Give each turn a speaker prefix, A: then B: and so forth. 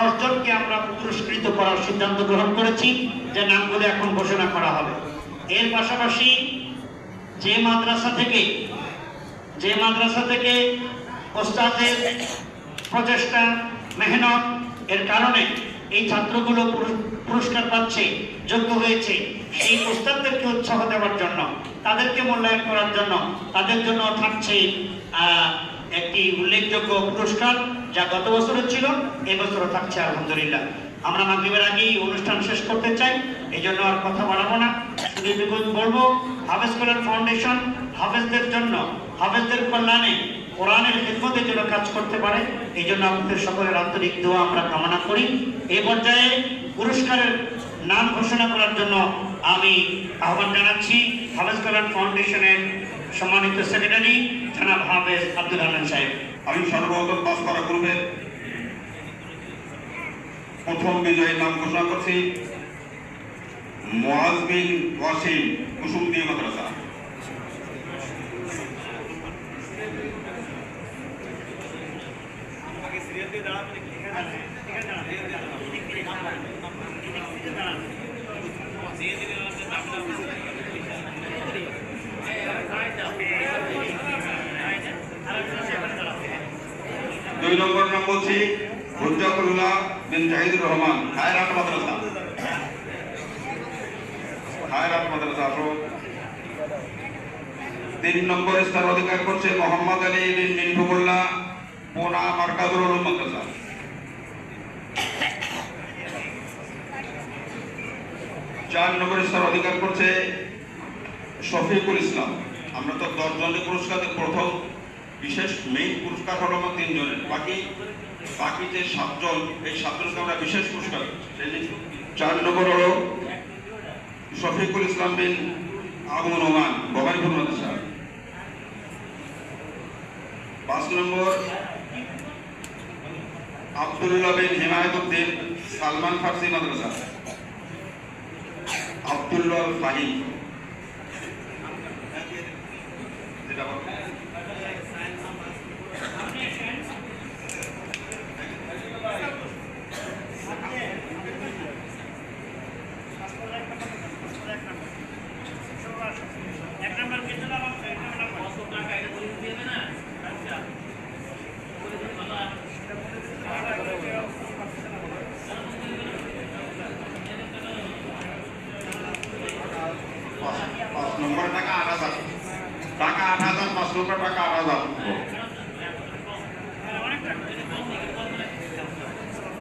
A: 10 জনকে আমরা পুরস্কৃত করার সিদ্ধান্ত গ্রহণ করেছি, যে নামগুলো এখন ঘোষণা করা হবে। এর পাশাপাশি যে মাদ্রাসা থেকে ওস্তাদের প্রচেষ্টা, মেহনত এর কারণে এই ছাত্রগুলো পুরস্কার পাচ্ছে, যোগ্য হয়েছে, সেই ওস্তাদদেরকে উৎসাহ দেওয়ার জন্য, তাদেরকে মূল্যায়ন করার জন্য তাদের জন্য থাকছে একটি উল্লেখযোগ্য পুরস্কার, যা গত বছরও ছিল, এবছরও থাকছে আলহামদুলিল্লাহ। আমরা মাগরিবের আগেই অনুষ্ঠান শেষ করতে চাই, এই জন্য আর কথা বাড়াবো না। শুধু এটুকু বলবো, হাফেজ কল্যাণ ফাউন্ডেশন হাফেজদের জন্য, হাফেজদের কল্যাণে, কোরআনের খিদমতের জন্য কাজ করতে পারে। এই জন্য আপনাদের সকলের আন্তরিক দোয়া আমরা কামনা করি। এই পর্যায়ে পুরস্কারের নাম ঘোষণা করার জন্য আমি আহ্বান জানাচ্ছি হাফেজ কল্যাণ ফাউন্ডেশনের সম্মানিত সেক্রেটারি জনাব হাফেজ আব্দুল হান্নান সাহেব।
B: আমি সর্বপ্রথম পাস করা গ্রুপের প্রথম বিজয়ীর নাম ঘোষণা করছি মুআজ বিন ওয়াসিম, কুসুমদিয়া মাদ্রাসা। দুই নম্বর নাম বলছি হুজ্জাতুল্লাহ বিন জাহিদুর রহমান, খায়রাত মাদ্রাসা। তিন নম্বর স্থান অধিকার করছে মোহাম্মদ আলী বিন মিন্টুমুল্লাহ, পুনা মার্কাজুল উলুম মাদ্রাসা। চার নম্বর স্থান অধিকার করছে শফিকুল ইসলাম। আমরা তো 10 জনের পুরস্কার, প্রথম বিশেষ মেইন পুরস্কার হলো 3 জনের, বাকি যে 7 জন, এই 7 জনকে আমরা বিশেষ পুরস্কার। 4 নম্বর হলো শফিকুল ইসলাম বিন আবু নোমান, ভবানীপুর মাদ্রাসা। 5 নম্বর আব্দুল্লাহ বিন হিমায়তুদ্দিন, সালমান ফার্সি মাদ্রাসা। আব্দুল্লাহ ফাহিম, টাকা 8,000, 5 নম্বর টাকা 8,000,